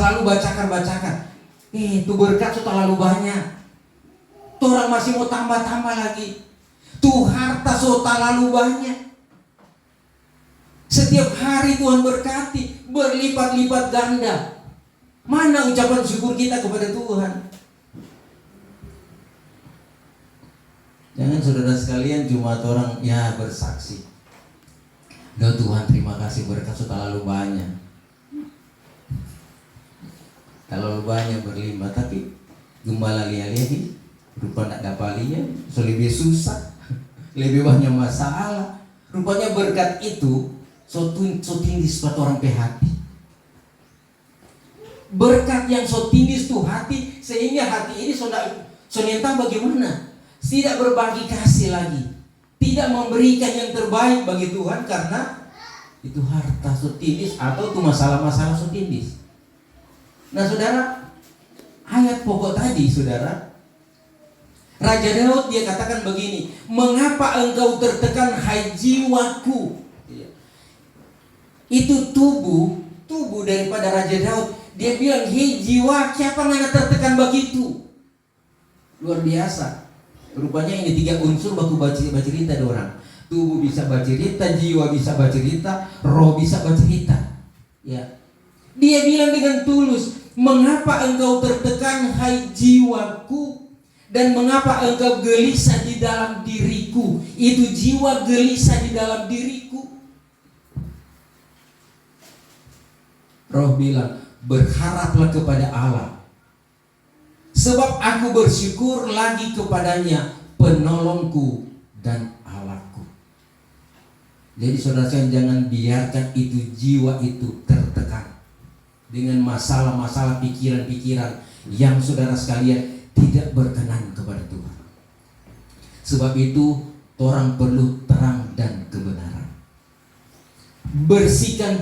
selalu bacakan. Itu berkat so terlalu banyak. Orang masih mau tambah-tambah lagi. Tuh harta so terlalu banyak. Setiap hari Tuhan berkati, berlipat-lipat ganda. Mana ucapan syukur kita kepada Tuhan? Jangan saudara sekalian cuma orang ya bersaksi. Doa Tuhan terima kasih berkat so terlalu banyak. Terlalu banyak berlimpah, tapi gembala lihat-lihat rupa nak dapalinya so lebih susah, lebih banyak masalah. Rupanya berkat itu so tindis buat orang hati. Berkat yang so tindis tuh hati, sehingga hati ini so nyentang bagaimana? Tidak berbagi kasih lagi, tidak memberikan yang terbaik bagi Tuhan karena itu harta so tindis atau itu masalah-masalah so tindis. Nah saudara, ayat pokok tadi saudara, Raja Daud dia katakan begini, mengapa engkau tertekan hai jiwaku? Itu tubuh daripada Raja Daud. Dia bilang, hei jiwa, siapa yang tertekan begitu? Luar biasa. Rupanya ini 3 unsur baku bercerita ada orang. Tubuh bisa bercerita, jiwa bisa bercerita, roh bisa bercerita. Ya. Dia bilang dengan tulus, mengapa engkau tertekan hai jiwaku, dan mengapa engkau gelisah di dalam diriku? Itu jiwa gelisah di dalam diriku. Roh bilang, berharaplah kepada Allah, sebab aku bersyukur lagi kepadanya, penolongku dan Allahku. Jadi saudara saya jangan biarkan itu jiwa itu tertekan dengan masalah-masalah pikiran-pikiran yang saudara sekalian tidak berkenan kepada Tuhan. Sebab itu orang perlu terang dan kebenaran. Bersihkan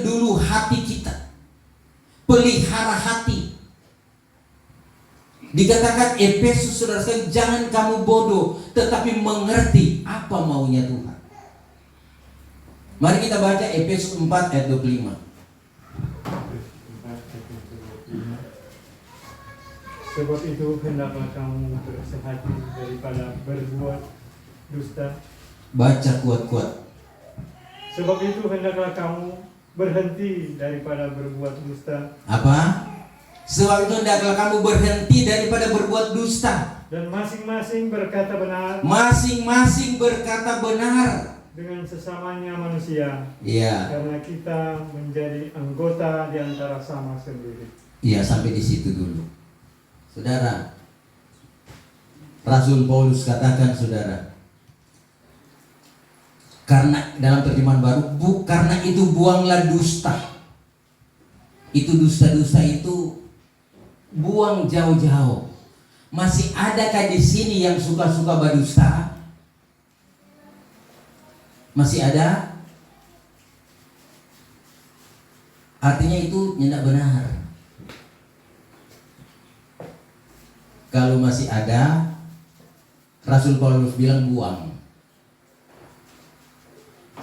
dulu hati kita. Pelihara hati. Dikatakan Efesus saudara sekalian, jangan kamu bodoh, tetapi mengerti apa maunya Tuhan. Mari kita baca Efesus 4 ayat 25. Sebab itu hendaklah kamu bersehati daripada berbuat dusta. Baca kuat-kuat. Sebab itu hendaklah kamu berhenti daripada berbuat dusta. Apa? Sebab itu hendaklah kamu berhenti daripada berbuat dusta. Dan masing-masing berkata benar. Masing-masing berkata benar Dengan sesamanya manusia. Iya. Karena kita menjadi anggota di antara sama sendiri. Iya, sampai di situ dulu. Saudara, Rasul Paulus katakan saudara, karena dalam terjemahan baru, karena itu buanglah dusta. Itu dusta-dusta itu buang jauh-jauh. Masih adakah di sini yang suka-suka berdusta? Masih ada? Artinya itu tidak benar. Kalau masih ada, Rasul Paulus bilang buang.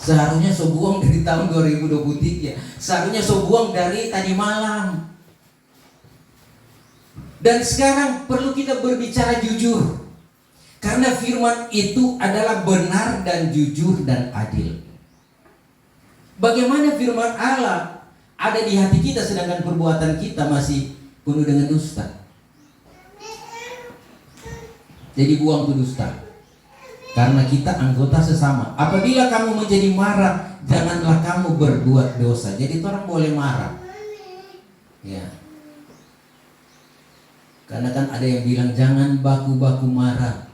Seharusnya so buang dari tahun 2023. Seharusnya so buang dari tadi malam. Dan sekarang perlu kita berbicara jujur. Karena firman itu adalah benar dan jujur dan adil. Bagaimana firman Allah ada di hati kita sedangkan perbuatan kita masih penuh dengan dusta? Jadi buang itu dusta. Karena kita anggota sesama. Apabila kamu menjadi marah, janganlah kamu berbuat dosa. Jadi orang boleh marah. Ya. Karena kan ada yang bilang jangan baku-baku marah.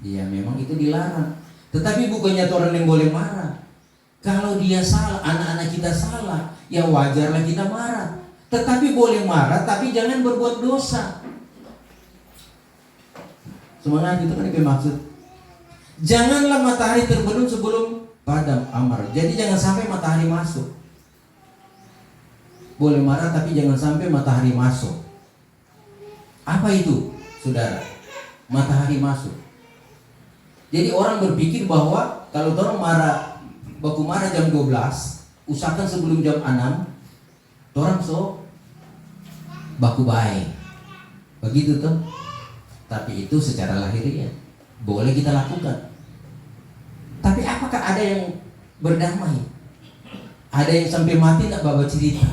Ya memang itu dilarang. Tetapi bukannya orang yang boleh marah. Kalau dia salah, anak-anak kita salah, ya wajarlah kita marah. Tetapi boleh marah, tapi jangan berbuat dosa. Semangat itu kan yang maksud. Janganlah matahari terbenam sebelum padam amar. Jadi jangan sampai matahari masuk. Boleh marah tapi jangan sampai matahari masuk. Apa itu, saudara? Matahari masuk. Jadi orang berpikir bahwa kalau orang baku marah jam 12, usahakan sebelum jam 6, orang baku baik. Begitu tuh. Tapi itu secara lahiriah boleh kita lakukan. Tapi apakah ada yang berdamai? Ada yang sampai mati tak bawa cerita?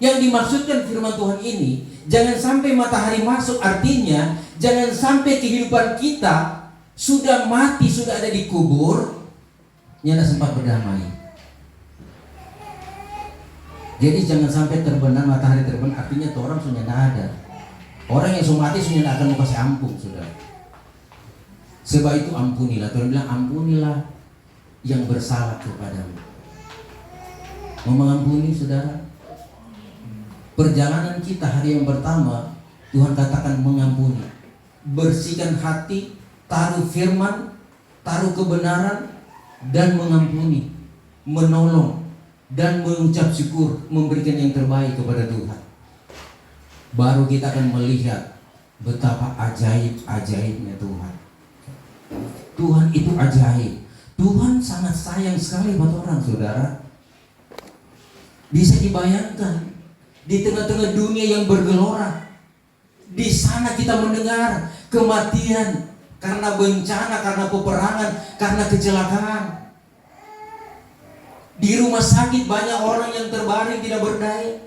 Yang dimaksudkan firman Tuhan ini, jangan sampai matahari masuk, artinya jangan sampai kehidupan kita sudah mati, sudah ada di kubur, nyala sempat berdamai. Jadi jangan sampai terbenam, matahari terbenam, artinya tuh orang sudah tidak ada. Orang yang sudah mati sudah tidak akan mau kasih ampun, sudah. Sebab itu ampunilah. Tuhan bilang ampunilah yang bersalah kepadamu. Mau mengampuni, saudara? Perjalanan kita hari yang pertama, Tuhan katakan mengampuni, bersihkan hati, taruh firman, taruh kebenaran, dan mengampuni, menolong, dan mengucap syukur, memberikan yang terbaik kepada Tuhan. Baru kita akan melihat betapa ajaib-ajaibnya Tuhan. Tuhan itu ajaib. Tuhan sangat sayang sekali buat orang, saudara. Bisa dibayangkan di tengah-tengah dunia yang bergelora, di sana kita mendengar kematian karena bencana, karena peperangan, karena kecelakaan. Di rumah sakit banyak orang yang terbaring tidak berdaya,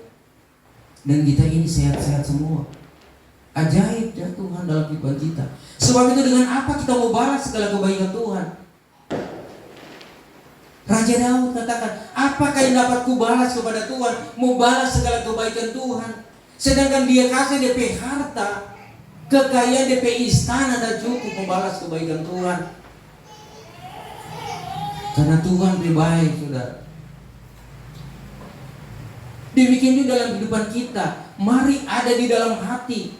dan kita ini sehat-sehat semua. Ajaib ya Tuhan dalam kehidupan kita. Sebab itu dengan apa kita mau balas segala kebaikan Tuhan? Raja Daud katakan, apakah yang dapat kubalas kepada Tuhan? Mau balas segala kebaikan Tuhan. Sedangkan dia kasih DP harta, kekayaan DP istana, dan cukup membalas kebaikan Tuhan. Karena Tuhan lebih baik, saudara. Demikian juga dalam kehidupan kita. Mari ada di dalam hati.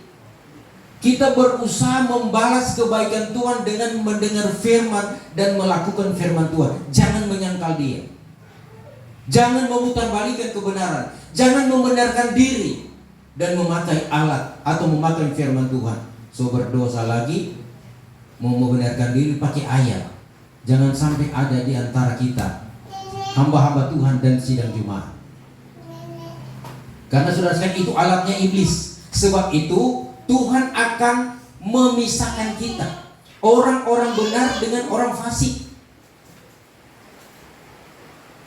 Kita berusaha membalas kebaikan Tuhan dengan mendengar firman dan melakukan firman Tuhan. Jangan menyangkal dia. Jangan memutarbalikkan kebenaran. Jangan membenarkan diri dan memakai alat atau memakai firman Tuhan. So berdosa lagi, mau membenarkan diri pakai ayat. Jangan sampai ada di antara kita hamba-hamba Tuhan dan sidang Jumat. Karena saudara sekalian, itu alatnya iblis. Sebab itu Tuhan akan memisahkan kita, orang-orang benar dengan orang fasik.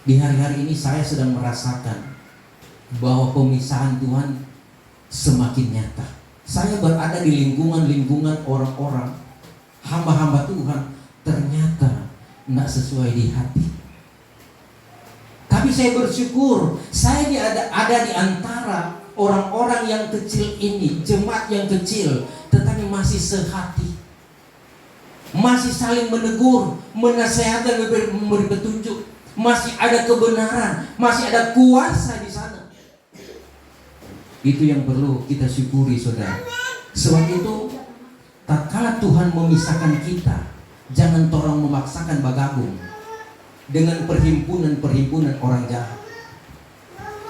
Di hari-hari ini saya sedang merasakan bahwa pemisahan Tuhan semakin nyata. Saya berada di lingkungan-lingkungan orang-orang, hamba-hamba Tuhan, ternyata tidak sesuai di hati. Tapi saya bersyukur saya ada di antara orang-orang yang kecil ini, jemaat yang kecil, tetapi masih sehati, masih saling menegur, menasehati, memberi petunjuk, masih ada kebenaran, masih ada kuasa di sana. Itu yang perlu kita syukuri, saudara. Sebab itu, tatkala Tuhan memisahkan kita, jangan torang memaksakan bergabung dengan perhimpunan-perhimpunan orang jahat.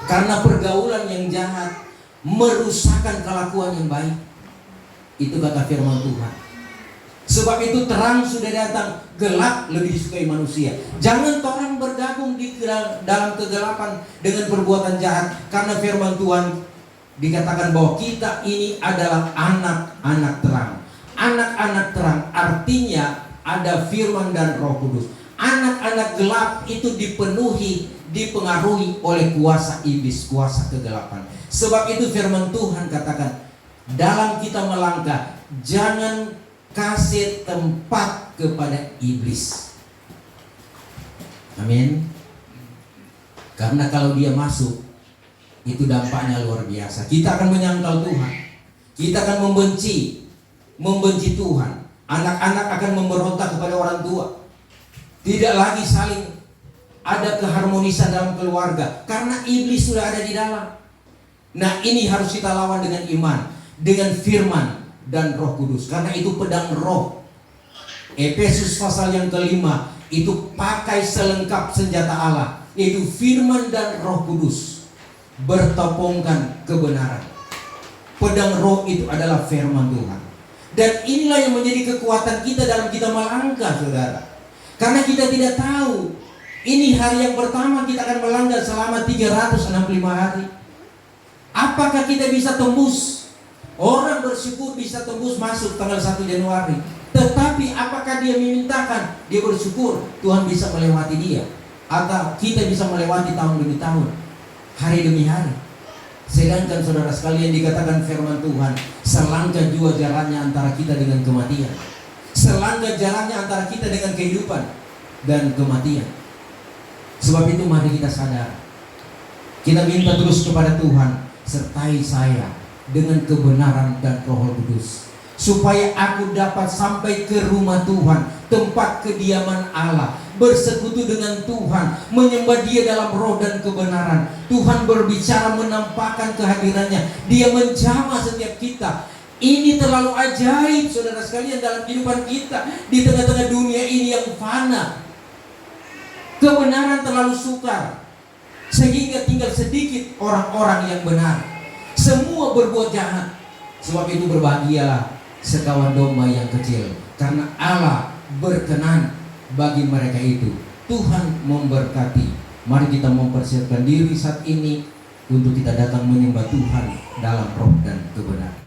Karena pergaulan yang jahat merusakkan kelakuan yang baik. Itu kata firman Tuhan. Sebab itu terang sudah datang, gelap lebih disukai manusia. Jangan orang bergabung di dalam kegelapan dengan perbuatan jahat. Karena firman Tuhan dikatakan bahwa kita ini adalah anak-anak terang. Anak-anak terang artinya ada firman dan Roh Kudus. Anak-anak gelap itu dipengaruhi oleh kuasa iblis, kuasa kegelapan. Sebab itu firman Tuhan katakan, dalam kita melangkah, jangan kasih tempat kepada iblis. Amin. Karena kalau dia masuk, itu dampaknya luar biasa. Kita akan menyangkal Tuhan. Kita akan membenci Tuhan. Anak-anak akan memberontak kepada orang tua. Tidak lagi saling ada keharmonisan dalam keluarga, karena iblis sudah ada di dalam. Nah, ini harus kita lawan dengan iman, dengan firman dan Roh Kudus. Karena itu pedang roh. Efesus pasal yang kelima, itu pakai selengkap senjata Allah, yaitu firman dan Roh Kudus. Bertopongkan kebenaran. Pedang roh itu adalah firman Tuhan. Dan inilah yang menjadi kekuatan kita dalam kita melangkah, saudara. Karena kita tidak tahu, ini hari yang pertama kita akan melangkah selama 365 hari. Apakah kita bisa tembus? Orang bersyukur bisa tembus masuk tanggal 1 Januari. Tetapi apakah dia memintakan, dia bersyukur Tuhan bisa melewati dia? Atau kita bisa melewati tahun demi tahun, hari demi hari? Sedangkan saudara sekalian, dikatakan firman Tuhan, selangkah jua jalannya antara kita dengan kematian, selangkah jalannya antara kita dengan kehidupan dan kematian. Sebab itu mari kita sadar, kita minta terus kepada Tuhan, sertai saya dengan kebenaran dan Roh Kudus, supaya aku dapat sampai ke rumah Tuhan, tempat kediaman Allah, bersekutu dengan Tuhan, menyembah Dia dalam roh dan kebenaran. Tuhan berbicara, menampakkan kehadirannya, Dia menjamah setiap kita. Ini terlalu ajaib saudara sekalian dalam kehidupan kita di tengah-tengah dunia ini yang fana. Kebenaran terlalu sukar sehingga tinggal sedikit orang-orang yang benar. Semua berbuat jahat. Sebab itu berbahagialah sekawan domba yang kecil, karena Allah berkenan bagi mereka itu. Tuhan memberkati. Mari kita mempersiapkan diri saat ini untuk kita datang menyembah Tuhan dalam roh dan kebenaran.